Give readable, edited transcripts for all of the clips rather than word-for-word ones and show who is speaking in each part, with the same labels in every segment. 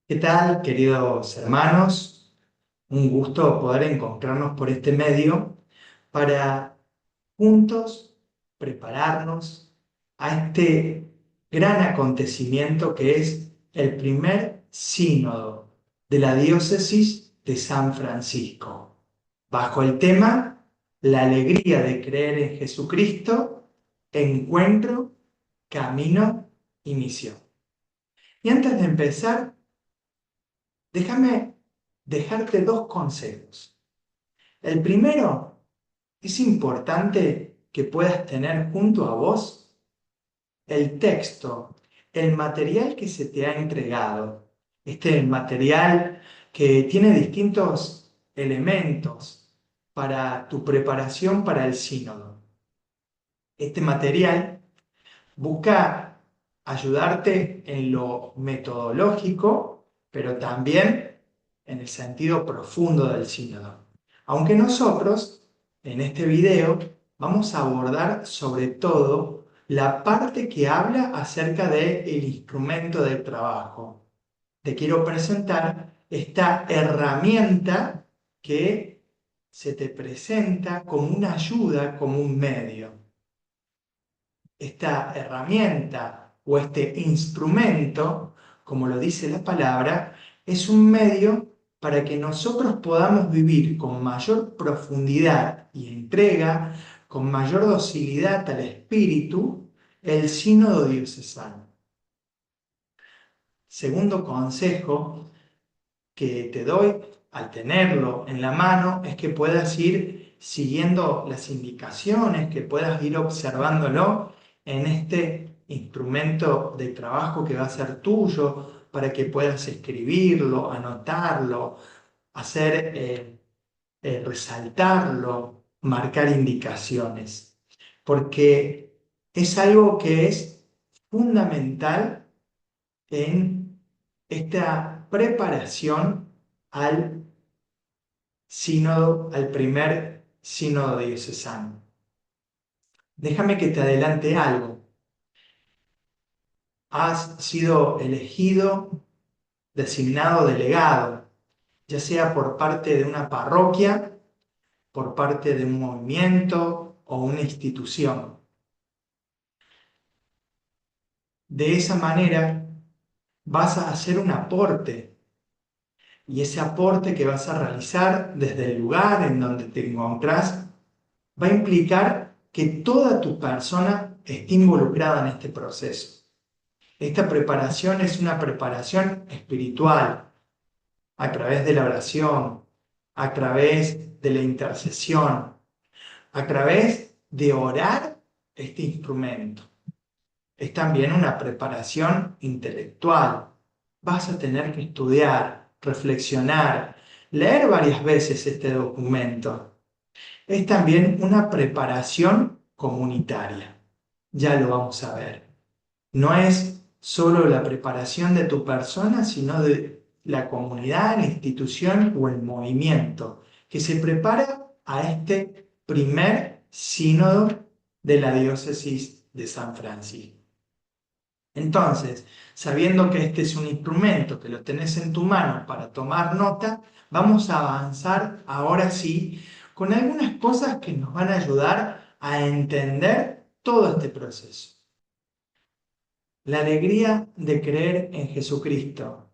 Speaker 1: ¿Qué tal, queridos hermanos? Un gusto poder encontrarnos por este medio para juntos prepararnos a este gran acontecimiento que es el primer sínodo de la diócesis de San Francisco, bajo el tema La alegría de creer en Jesucristo, encuentro, camino y misión. Y antes de empezar, déjame dejarte dos consejos. El primero, es importante que puedas tener junto a vos el texto, el material que se te ha entregado. Este material que tiene distintos elementos para tu preparación para el sínodo. Este material busca ayudarte en lo metodológico, pero también en el sentido profundo del sínodo. Aunque nosotros, en este video, vamos a abordar sobre todo la parte que habla acerca del instrumento de trabajo. Te quiero presentar esta herramienta que se te presenta como una ayuda, como un medio. Esta herramienta o este instrumento, como lo dice la palabra, es un medio para que nosotros podamos vivir con mayor profundidad y entrega, con mayor docilidad al Espíritu, el sínodo diocesano. Segundo consejo que te doy al tenerlo en la mano es que puedas ir siguiendo las indicaciones, que puedas ir observándolo en este instrumento de trabajo que va a ser tuyo para que puedas escribirlo, anotarlo, hacer, resaltarlo, marcar indicaciones, porque es algo que es fundamental en esta preparación al sínodo, al primer sínodo diocesano. Déjame que te adelante algo. Has sido elegido, designado delegado, ya sea por parte de una parroquia, por parte de un movimiento o una institución. De esa manera vas a hacer un aporte. Y ese aporte que vas a realizar desde el lugar en donde te encontrás va a implicar que toda tu persona esté involucrada en este proceso. Esta preparación es una preparación espiritual a través de la oración, a través de la intercesión, a través de orar este instrumento. Es también una preparación intelectual. Vas a tener que estudiar, reflexionar, leer varias veces este documento. Es también una preparación comunitaria. Ya lo vamos a ver. No es solo la preparación de tu persona, sino de la comunidad, la institución o el movimiento que se prepara a este primer sínodo de la diócesis de San Francisco. Entonces, sabiendo que este es un instrumento que lo tenés en tu mano para tomar nota, vamos a avanzar ahora sí con algunas cosas que nos van a ayudar a entender todo este proceso. La alegría de creer en Jesucristo,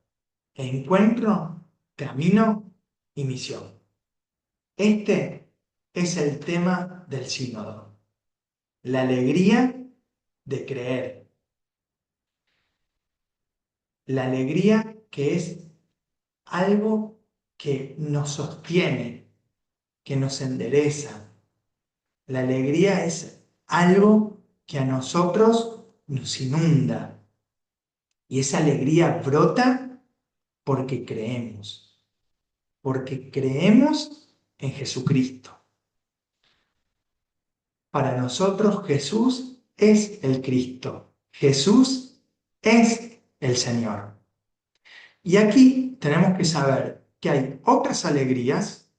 Speaker 1: encuentro, camino y misión. Este es el tema del sínodo. La alegría de creer. La alegría que es algo que nos sostiene, que nos endereza. La alegría es algo que a nosotros nos inunda. Y esa alegría brota porque creemos en Jesucristo. Para nosotros Jesús es el Cristo. Jesús es el Señor. Y aquí tenemos que saber que hay otras alegrías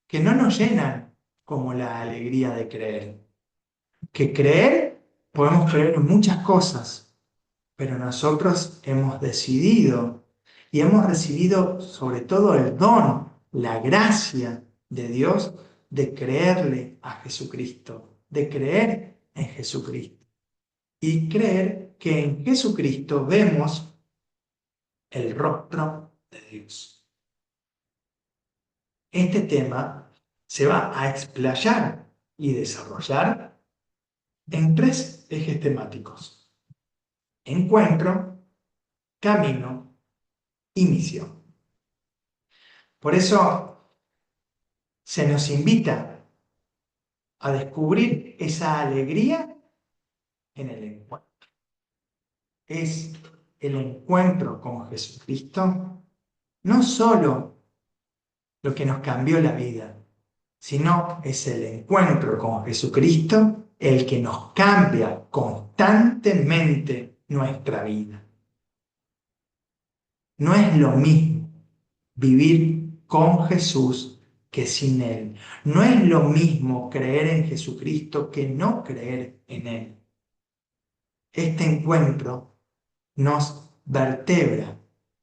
Speaker 1: que no nos llenan como la alegría de creer. Que creer, podemos creer en muchas cosas, pero nosotros hemos decidido y hemos recibido sobre todo el don, la gracia de Dios de creerle a Jesucristo, de creer en Jesucristo y creer que en Jesucristo vemos el rostro de Dios. Este tema se va a explayar y desarrollar en tres ejes temáticos: encuentro, camino y misión. Por eso se nos invita a descubrir esa alegría en el encuentro. Es el encuentro con Jesucristo no solo lo que nos cambió la vida, sino es el encuentro con Jesucristo el que nos cambia constantemente nuestra vida. No es lo mismo vivir con Jesús que sin Él. No es lo mismo creer en Jesucristo que no creer en Él. Este encuentro nos vertebra,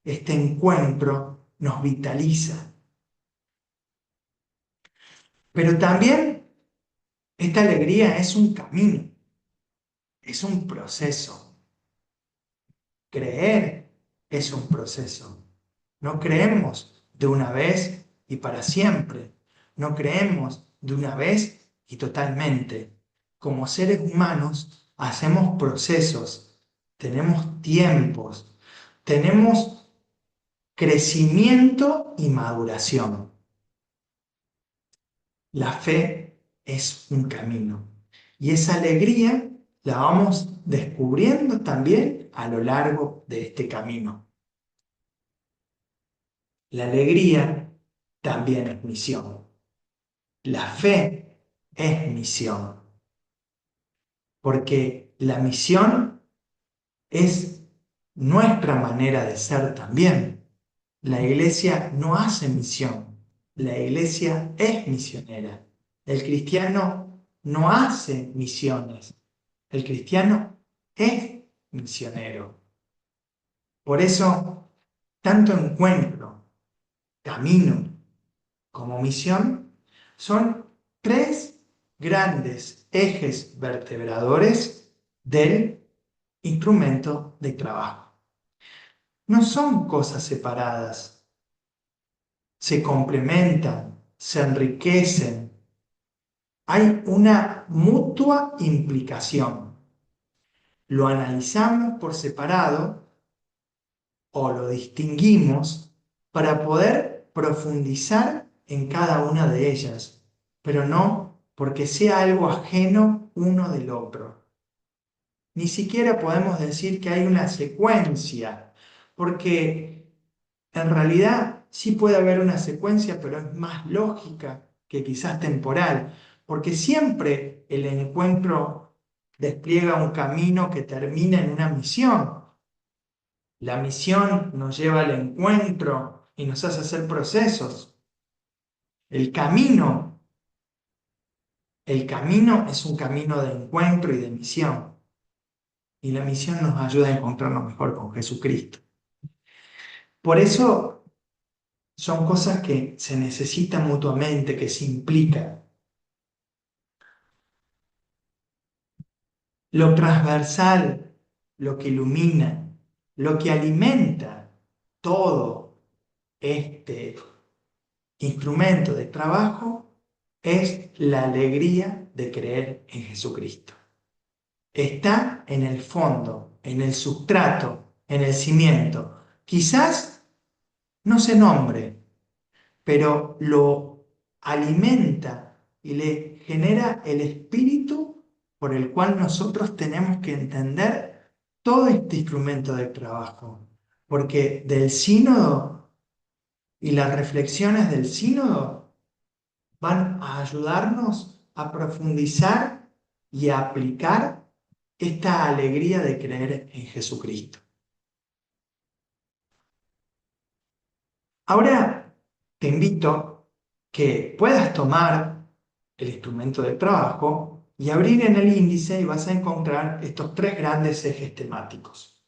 Speaker 1: este encuentro nos vitaliza. Pero también esta alegría es un camino, es un proceso. Creer es un proceso. No creemos de una vez y para siempre. No creemos de una vez y totalmente. Como seres humanos hacemos procesos, tenemos tiempos, tenemos crecimiento y maduración. La fe es un camino y esa alegría la vamos descubriendo también a lo largo de este camino. La alegría también es misión. La fe es misión, porque la misión es nuestra manera de ser también. La iglesia no hace misión, la iglesia es misionera. El cristiano no hace misiones, el cristiano es misionero. Por eso, tanto encuentro, camino como misión son tres grandes ejes vertebradores del instrumento de trabajo. No son cosas separadas, se complementan, se enriquecen. Hay una mutua implicación. Lo analizamos por separado o lo distinguimos para poder profundizar en cada una de ellas, pero no porque sea algo ajeno uno del otro. Ni siquiera podemos decir que hay una secuencia, porque en realidad sí puede haber una secuencia, pero es más lógica que quizás temporal, porque siempre el encuentro despliega un camino que termina en una misión. La misión nos lleva al encuentro y nos hace hacer procesos. El camino, el camino es un camino de encuentro y de misión. Y la misión nos ayuda a encontrarnos mejor con Jesucristo. Por eso son cosas que se necesitan mutuamente, que se implican. Lo transversal, lo que ilumina, lo que alimenta todo este instrumento de trabajo es la alegría de creer en Jesucristo. Está en el fondo, en el sustrato, en el cimiento. Quizás no se nombre, pero lo alimenta y le genera el espíritu por el cual nosotros tenemos que entender todo este instrumento de trabajo. Porque del sínodo y las reflexiones del sínodo van a ayudarnos a profundizar y a aplicar esta alegría de creer en Jesucristo. Ahora te invito que puedas tomar el instrumento de trabajo y abrir en el índice y vas a encontrar estos tres grandes ejes temáticos.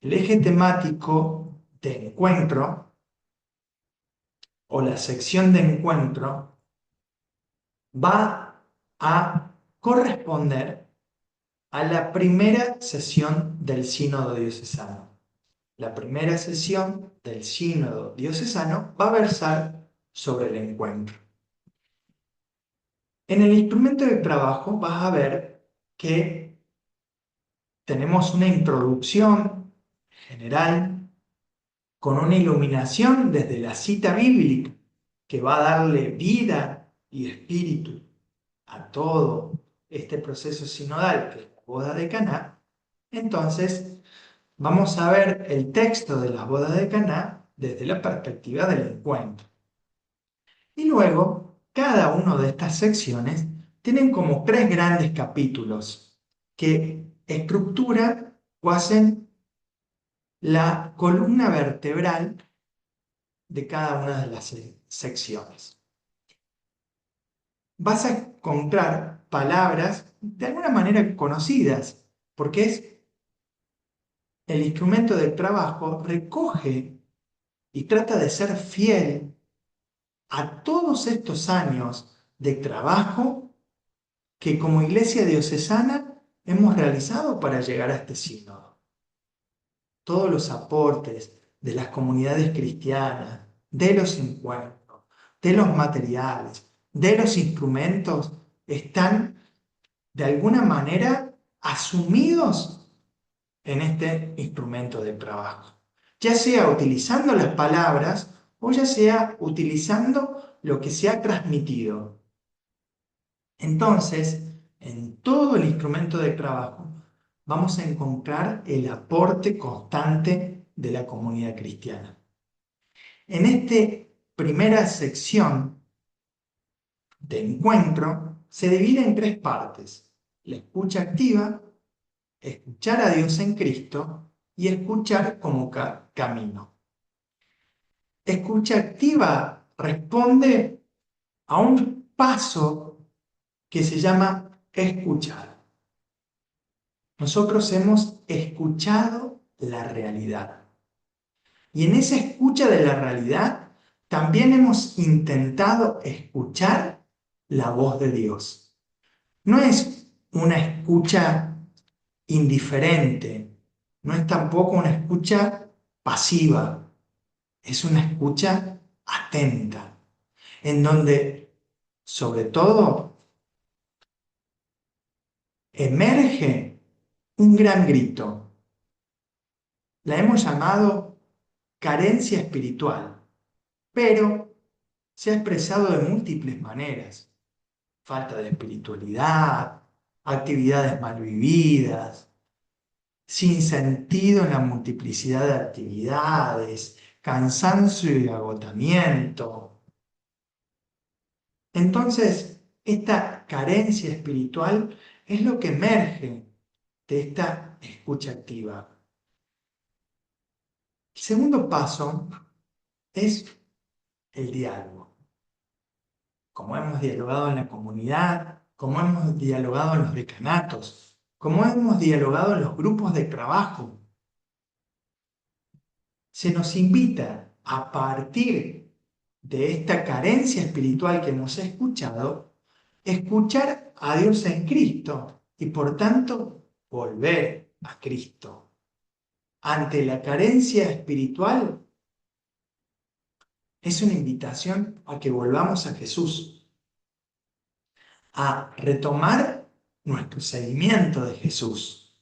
Speaker 1: El eje temático de encuentro o la sección de encuentro va a corresponder a la primera sesión del Sínodo Diocesano. La primera sesión del Sínodo Diocesano va a versar sobre el encuentro. En el instrumento de trabajo vas a ver que tenemos una introducción general con una iluminación desde la cita bíblica que va a darle vida y espíritu a todo este proceso sinodal que es la boda de Caná. Entonces, vamos a ver el texto de la boda de Caná desde la perspectiva del encuentro. Y luego, cada una de estas secciones tienen como tres grandes capítulos que estructuran o hacen la columna vertebral de cada una de las secciones. Vas a encontrar palabras de alguna manera conocidas, porque es el instrumento del trabajo, recoge y trata de ser fiel a todos estos años de trabajo que como Iglesia Diocesana hemos realizado para llegar a este sínodo. Todos los aportes de las comunidades cristianas, de los encuentros, de los materiales, de los instrumentos, están de alguna manera asumidos en este instrumento de trabajo. Ya sea utilizando las palabras o ya sea utilizando lo que se ha transmitido. Entonces, en todo el instrumento de trabajo vamos a encontrar el aporte constante de la comunidad cristiana. En esta primera sección de encuentro se divide en tres partes: la escucha activa, escuchar a Dios en Cristo y escuchar como camino. Escucha activa responde a un paso que se llama escuchar. Nosotros hemos escuchado la realidad. Y en esa escucha de la realidad también hemos intentado escuchar la voz de Dios. No es una escucha indiferente, no es tampoco una escucha pasiva, es una escucha atenta, en donde sobre todo emerge un gran grito. La hemos llamado carencia espiritual, pero se ha expresado de múltiples maneras: falta de espiritualidad, actividades mal vividas, sin sentido en la multiplicidad de actividades, cansancio y agotamiento. Entonces, esta carencia espiritual es lo que emerge de esta escucha activa. El segundo paso es el diálogo. Como hemos dialogado en la comunidad, como hemos dialogado en los decanatos, como hemos dialogado en los grupos de trabajo, se nos invita a partir de esta carencia espiritual que hemos escuchado, escuchar a Dios en Cristo y por tanto volver a Cristo. Ante la carencia espiritual es una invitación a que volvamos a Jesús, a retomar nuestro seguimiento de Jesús,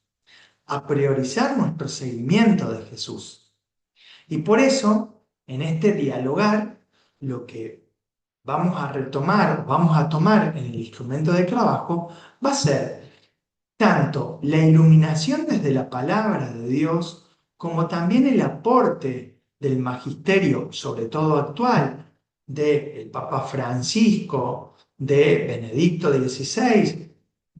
Speaker 1: a priorizar nuestro seguimiento de Jesús. Y por eso, en este dialogar, lo que vamos a retomar, vamos a tomar en el instrumento de trabajo, va a ser tanto la iluminación desde la palabra de Dios, como también el aporte del magisterio, sobre todo actual, del Papa Francisco, de Benedicto XVI,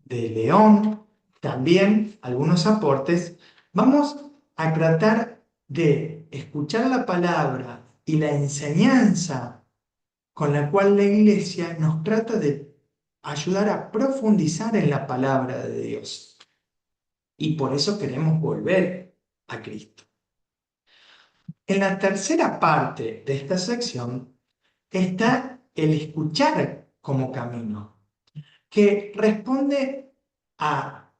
Speaker 1: de León, también algunos aportes. Vamos a tratar de escuchar la palabra y la enseñanza con la cual la Iglesia nos trata de ayudar a profundizar en la palabra de Dios. Y por eso queremos volver a Cristo. En la tercera parte de esta sección está el escuchar como camino, que responde a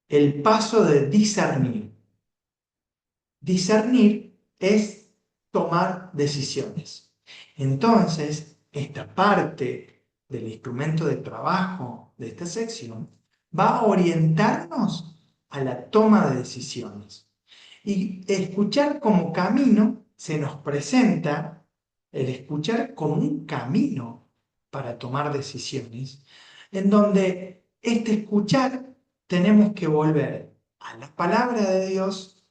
Speaker 1: el paso de discernir. Discernir es tomar decisiones. Entonces, esta parte del instrumento de trabajo de esta sección va a orientarnos a la toma de decisiones. Y escuchar como camino se nos presenta el escuchar como un camino para tomar decisiones, en donde este escuchar tenemos que volver a la palabra de Dios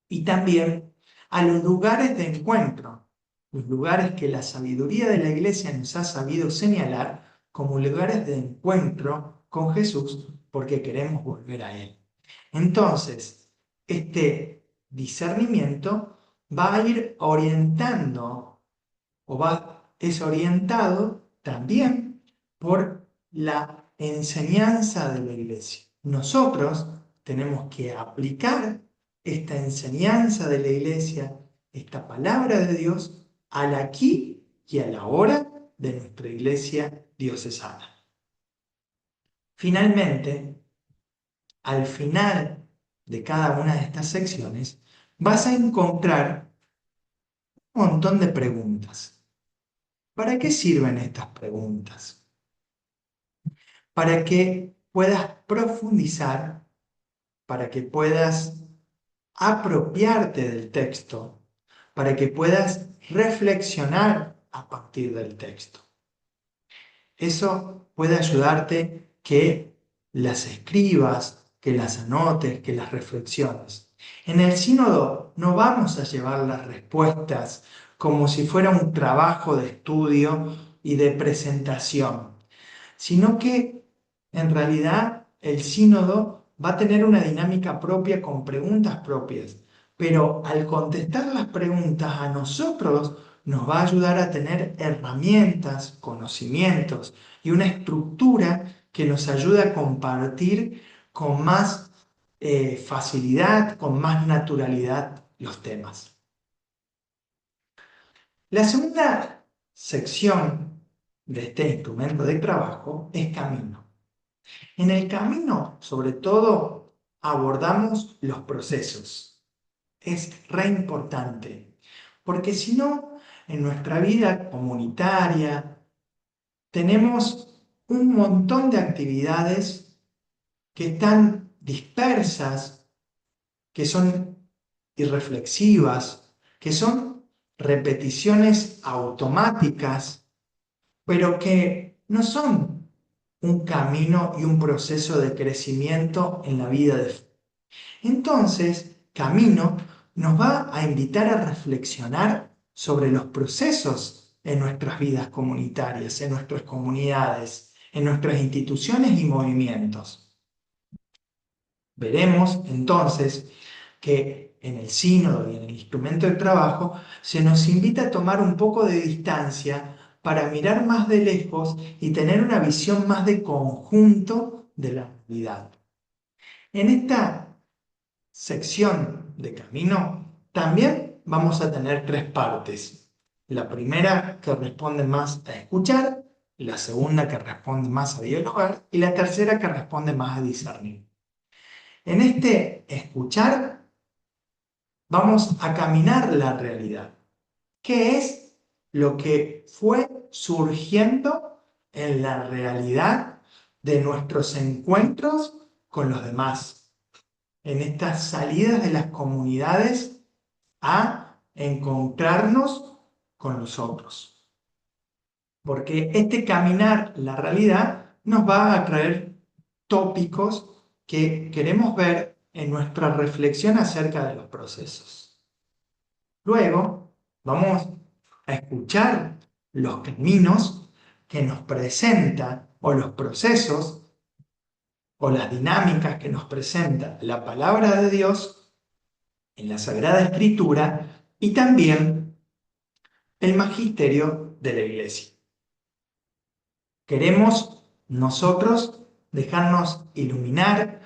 Speaker 1: y también a los lugares de encuentro, los lugares que la sabiduría de la iglesia nos ha sabido señalar como lugares de encuentro con Jesús porque queremos volver a Él. Entonces, este discernimiento va a ir orientando es orientado también por la enseñanza de la iglesia. Nosotros tenemos que aplicar esta enseñanza de la iglesia, esta palabra de Dios, al aquí y a la hora de nuestra iglesia diocesana. Finalmente, al final de cada una de estas secciones, vas a encontrar un montón de preguntas. ¿Para qué sirven estas preguntas? Para que puedas profundizar, para que puedas apropiarte del texto, para que puedas reflexionar a partir del texto. Eso puede ayudarte que las escribas, que las anotes, que las reflexiones. En el sínodo no vamos a llevar las respuestas como si fuera un trabajo de estudio y de presentación, sino que en realidad el sínodo va a tener una dinámica propia con preguntas propias, pero al contestar las preguntas a nosotros nos va a ayudar a tener herramientas, conocimientos y una estructura que nos ayude a compartir con más facilidad, con más naturalidad los temas. La segunda sección de este instrumento de trabajo es camino. En el camino, sobre todo, abordamos los procesos. Es re importante, porque si no, en nuestra vida comunitaria tenemos un montón de actividades que están dispersas, que son irreflexivas, que son repeticiones automáticas, pero que no son un camino y un proceso de crecimiento en la vida de fe. Entonces, camino nos va a invitar a reflexionar sobre los procesos en nuestras vidas comunitarias, en nuestras comunidades, en nuestras instituciones y movimientos. Veremos entonces que en el sínodo y en el instrumento de trabajo se nos invita a tomar un poco de distancia para mirar más de lejos y tener una visión más de conjunto de la realidad. En esta sección de camino también vamos a tener tres partes. La primera que responde más a escuchar, la segunda que responde más a dialogar y la tercera que responde más a discernir. En este escuchar vamos a caminar la realidad. ¿Qué es lo que fue surgiendo en la realidad de nuestros encuentros con los demás? En estas salidas de las comunidades a encontrarnos con los otros. Porque este caminar la realidad nos va a traer tópicos que queremos ver en nuestra reflexión acerca de los procesos. Luego vamos a escuchar los caminos que nos presenta o los procesos o las dinámicas que nos presenta la palabra de Dios en la Sagrada Escritura y también el magisterio de la Iglesia. Queremos nosotros dejarnos iluminar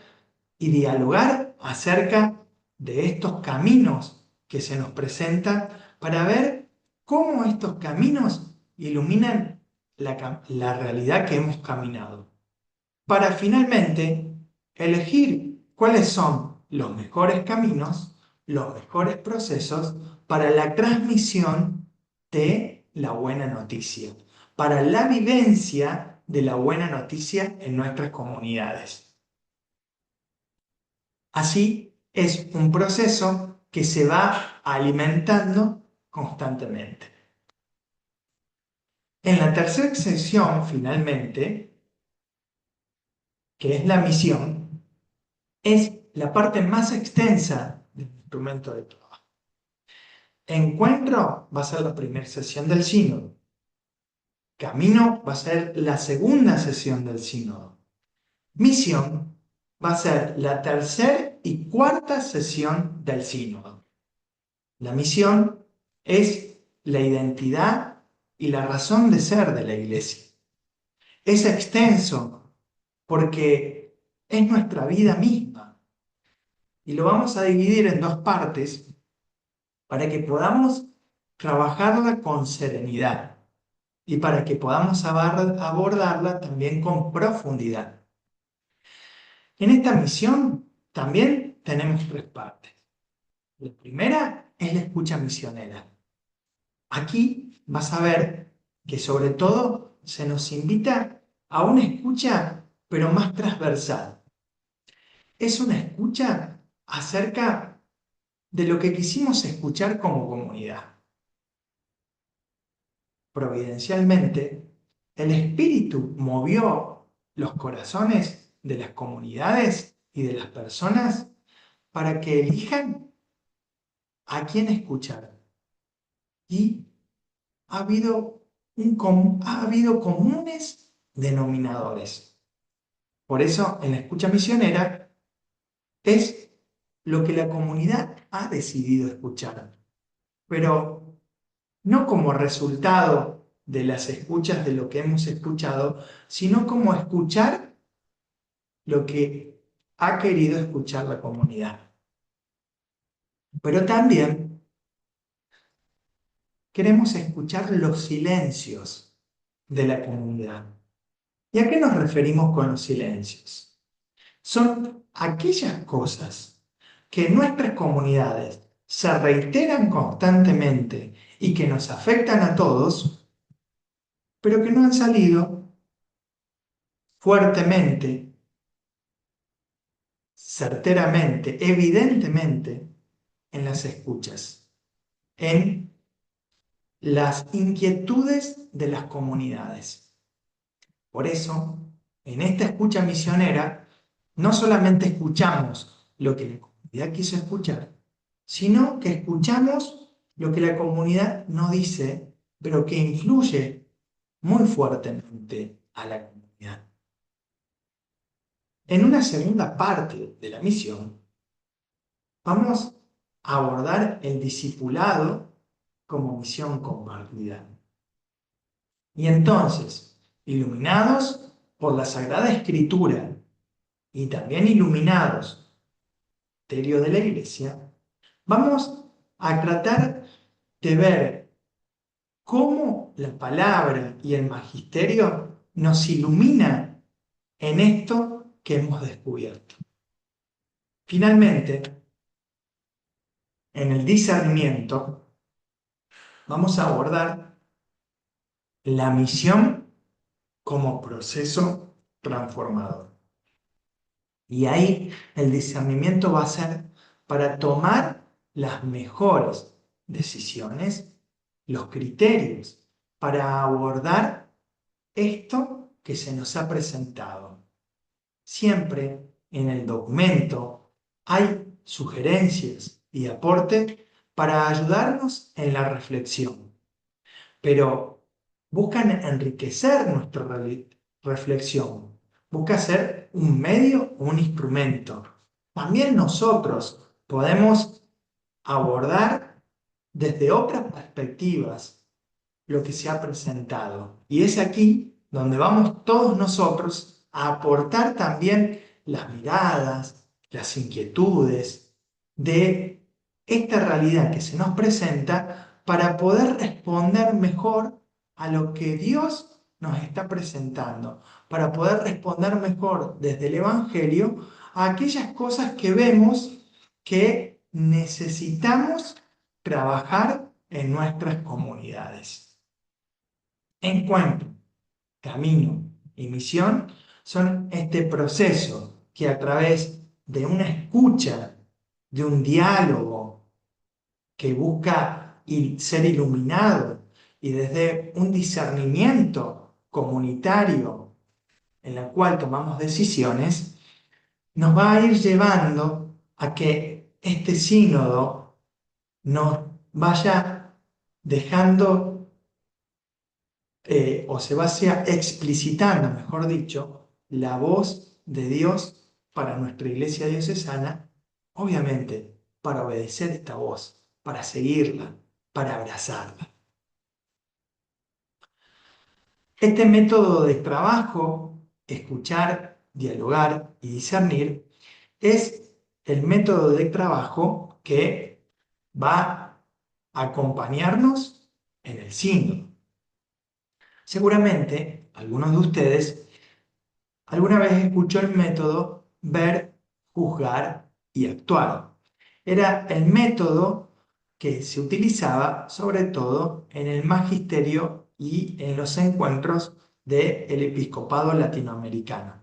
Speaker 1: y dialogar acerca de estos caminos que se nos presentan para ver cómo estos caminos iluminan la realidad que hemos caminado, para finalmente elegir cuáles son los mejores caminos, los mejores procesos para la transmisión de la buena noticia, para la vivencia de la buena noticia en nuestras comunidades. Así es un proceso que se va alimentando constantemente. En la tercera sección, finalmente, que es la misión, es la parte más extensa del instrumento de trabajo. Encuentro va a ser la primera sesión del sínodo. Camino va a ser la segunda sesión del sínodo. Misión va a ser la tercera y cuarta sesión del sínodo. La misión es la identidad y la razón de ser de la Iglesia. Es extenso porque es nuestra vida misma. Y lo vamos a dividir en dos partes para que podamos trabajarla con serenidad y para que podamos abordarla también con profundidad. En esta misión también tenemos tres partes. La primera es la escucha misionera. Aquí vas a ver que sobre todo se nos invita a una escucha, pero más transversal. Es una escucha acerca de lo que quisimos escuchar como comunidad. Providencialmente, el Espíritu movió los corazones de las comunidades y de las personas para que elijan a quién escuchar. Y ha habido comunes denominadores. Por eso, en la escucha misionera es lo que la comunidad ha decidido escuchar, pero no como resultado de las escuchas de lo que hemos escuchado, sino como escuchar lo que ha querido escuchar la comunidad. Pero también queremos escuchar los silencios de la comunidad. ¿Y a qué nos referimos con los silencios? Son aquellas cosas que en nuestras comunidades se reiteran constantemente y que nos afectan a todos, pero que no han salido fuertemente, certeramente, evidentemente en las escuchas, en las inquietudes de las comunidades. Por eso, en esta escucha misionera, no solamente escuchamos lo que la comunidad quiso escuchar, sino que escuchamos lo que la comunidad no dice, pero que influye muy fuertemente a la comunidad. En una segunda parte de la misión, vamos a abordar el discipulado como misión compartida. Y entonces, iluminados por la Sagrada Escritura y también iluminados por el misterio de la Iglesia, vamos a tratar de ver cómo la palabra y el magisterio nos ilumina en esto que hemos descubierto. Finalmente, en el discernimiento, vamos a abordar la misión como proceso transformador. Y ahí el discernimiento va a ser para tomar las mejores decisiones, los criterios, para abordar esto que se nos ha presentado. Siempre en el documento hay sugerencias y aportes para ayudarnos en la reflexión, pero buscan enriquecer nuestra reflexión, busca ser un medio o un instrumento. También nosotros podemos abordar desde otras perspectivas lo que se ha presentado. Y es aquí donde vamos todos nosotros a aportar también las miradas, las inquietudes de esta realidad que se nos presenta para poder responder mejor a lo que Dios nos está presentando, para poder responder mejor desde el Evangelio a aquellas cosas que vemos que necesitamos trabajar en nuestras comunidades. Encuentro, camino y misión son este proceso que a través de una escucha, de un diálogo que busca ser iluminado y desde un discernimiento comunitario en el cual tomamos decisiones, nos va a ir llevando a que este sínodo nos vaya dejando o se vaya explicitando, mejor dicho, la voz de Dios para nuestra iglesia diocesana, obviamente para obedecer esta voz, para seguirla, para abrazarla. Este método de trabajo, escuchar, dialogar y discernir, es el método de trabajo que va a acompañarnos en el sínodo. Seguramente algunos de ustedes alguna vez escuchó el método ver, juzgar y actuar. Era el método que se utilizaba sobre todo en el magisterio y en los encuentros del episcopado latinoamericano.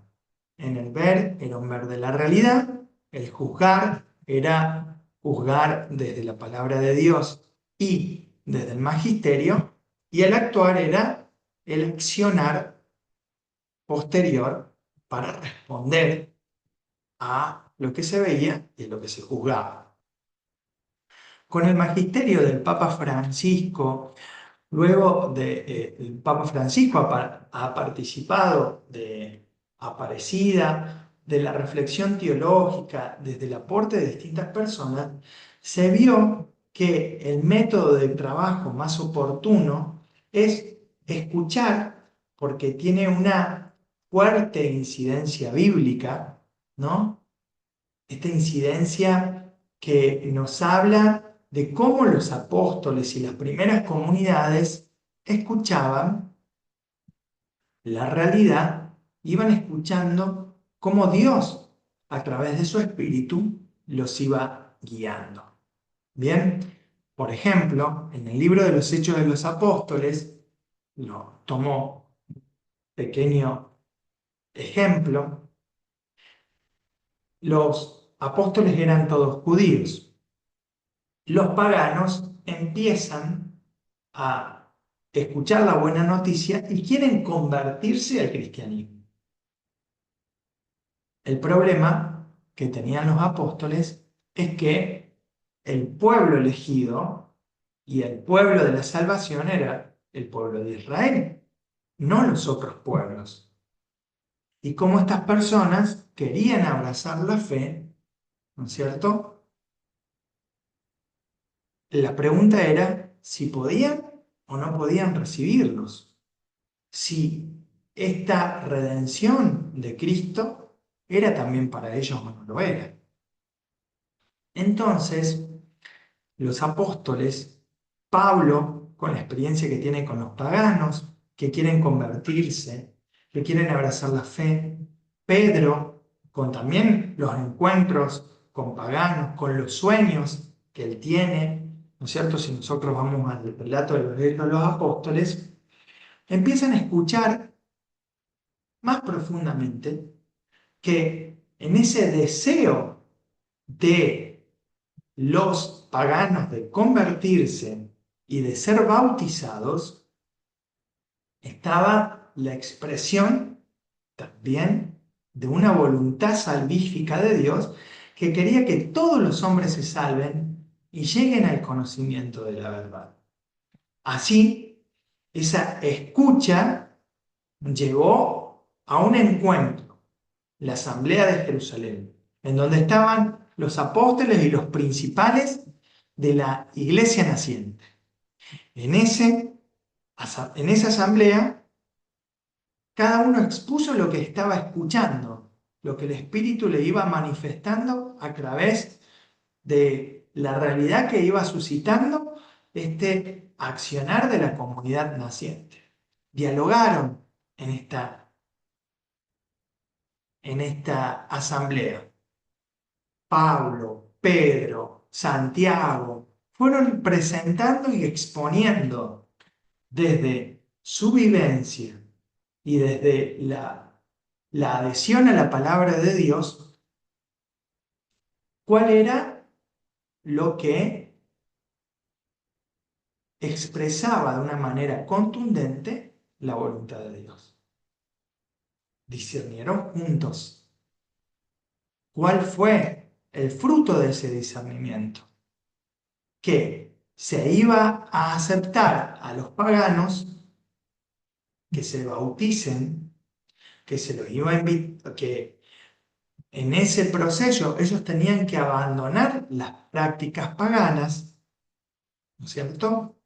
Speaker 1: En el ver era un ver de la realidad, el juzgar era juzgar desde la palabra de Dios y desde el magisterio, y el actuar era el accionar posterior para responder a lo que se veía y a lo que se juzgaba. Con el magisterio del Papa Francisco, luego el Papa Francisco ha participado de Aparecida, de la reflexión teológica, desde el aporte de distintas personas, se vio que el método de trabajo más oportuno es escuchar, porque tiene una fuerte incidencia bíblica, ¿no? Esta incidencia que nos habla de cómo los apóstoles y las primeras comunidades escuchaban la realidad, iban escuchando cómo Dios, a través de su espíritu, los iba guiando. Bien, por ejemplo, en el libro de los Hechos de los Apóstoles, lo tomó pequeño ejemplo, los apóstoles eran todos judíos. Los paganos empiezan a escuchar la buena noticia y quieren convertirse al cristianismo. El problema que tenían los apóstoles es que el pueblo elegido y el pueblo de la salvación era el pueblo de Israel, no los otros pueblos. Y como estas personas querían abrazar la fe, ¿no es cierto? La pregunta era si podían o no podían recibirlos. Si esta redención de Cristo era también para ellos o no lo era. Entonces, los apóstoles, Pablo, con la experiencia que tiene con los paganos, que quieren convertirse, que quieren abrazar la fe, Pedro, con también los encuentros con paganos, con los sueños que él tiene, ¿no es cierto? Si nosotros vamos al relato de los Hechos de los Apóstoles, empiezan a escuchar más profundamente que en ese deseo de los paganos de convertirse y de ser bautizados, estaba la expresión también de una voluntad salvífica de Dios que quería que todos los hombres se salven y lleguen al conocimiento de la verdad. Así, esa escucha llegó a un encuentro, la Asamblea de Jerusalén, en donde estaban los apóstoles y los principales de la iglesia naciente. En esa asamblea, cada uno expuso lo que estaba escuchando, lo que el Espíritu le iba manifestando a través de la realidad que iba suscitando este accionar de la comunidad naciente. Dialogaron en esta asamblea. Pablo, Pedro, Santiago, fueron presentando y exponiendo desde su vivencia y desde la adhesión a la palabra de Dios, cuál era lo que expresaba de una manera contundente la voluntad de Dios. Discernieron juntos cuál fue el fruto de ese discernimiento, que se iba a aceptar a los paganos que se bauticen, que se los iba a invitar, que en ese proceso ellos tenían que abandonar las prácticas paganas, ¿no es cierto?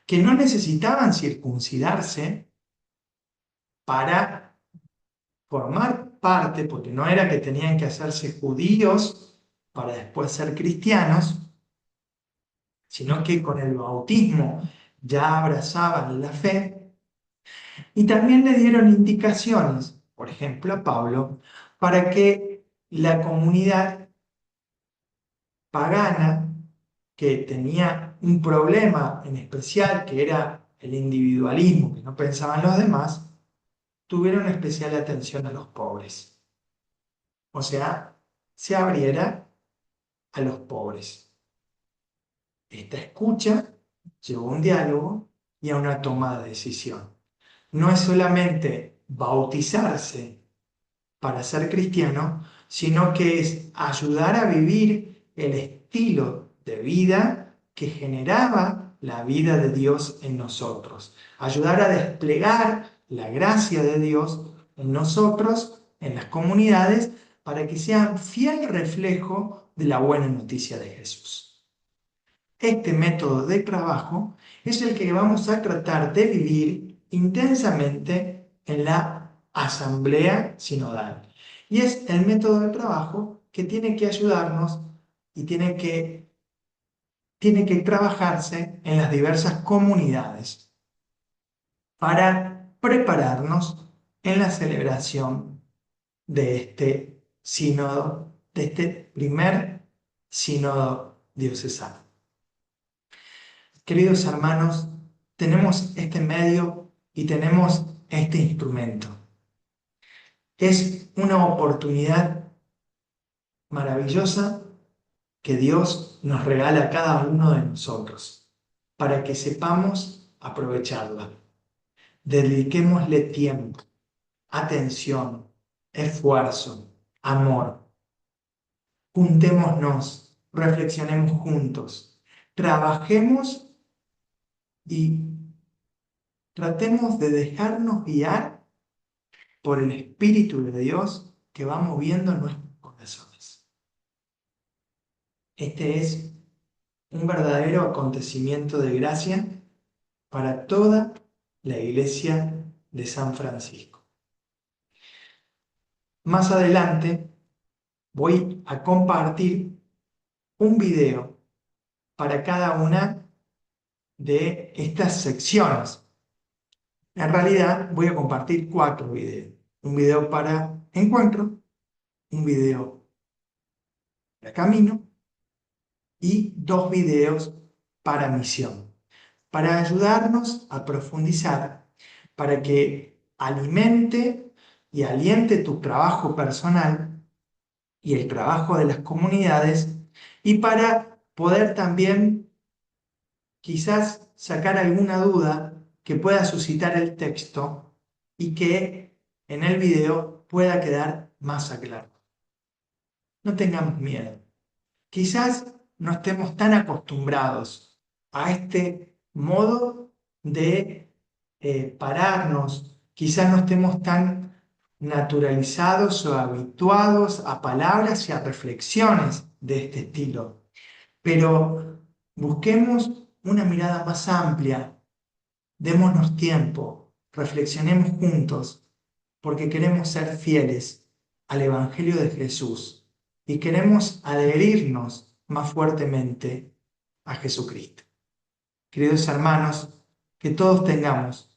Speaker 1: Que no necesitaban circuncidarse para formar parte, porque no era que tenían que hacerse judíos para después ser cristianos, sino que con el bautismo ya abrazaban la fe. Y también le dieron indicaciones, por ejemplo a Pablo, para que la comunidad pagana, que tenía un problema en especial, que era el individualismo, que no pensaban los demás, tuvieron especial atención a los pobres. O sea, se abriera a los pobres. Esta escucha llevó a un diálogo y a una toma de decisión. No es solamente bautizarse para ser cristiano, sino que es ayudar a vivir el estilo de vida que generaba la vida de Dios en nosotros. Ayudar a desplegar la gracia de Dios en nosotros, en las comunidades, para que sean fiel reflejo de la buena noticia de Jesús. Este método de trabajo es el que vamos a tratar de vivir intensamente en la asamblea sinodal. Y es el método de trabajo que tiene que ayudarnos y tiene que trabajarse en las diversas comunidades para prepararnos en la celebración de este sínodo, de este primer sínodo diocesano. Queridos hermanos, tenemos este medio y tenemos este instrumento. Es una oportunidad maravillosa que Dios nos regala a cada uno de nosotros para que sepamos aprovecharla. Dediquémosle tiempo, atención, esfuerzo, amor. Juntémonos, reflexionemos juntos, trabajemos y tratemos de dejarnos guiar por el Espíritu de Dios que va moviendo nuestros corazones. Este es un verdadero acontecimiento de gracia para toda la Iglesia de San Francisco. Más adelante voy a compartir un video para cada una de estas secciones. En realidad voy a compartir 4 videos. Un video para encuentro, un video para camino y 2 videos para misión, para ayudarnos a profundizar, para que alimente y aliente tu trabajo personal y el trabajo de las comunidades, y para poder también quizás sacar alguna duda que pueda suscitar el texto y que en el video pueda quedar más aclarado. No tengamos miedo. Quizás no estemos tan acostumbrados a este modo de pararnos, quizás no estemos tan naturalizados o habituados a palabras y a reflexiones de este estilo, pero busquemos una mirada más amplia, démonos tiempo, reflexionemos juntos, porque queremos ser fieles al Evangelio de Jesús y queremos adherirnos más fuertemente a Jesucristo. Queridos hermanos, que todos tengamos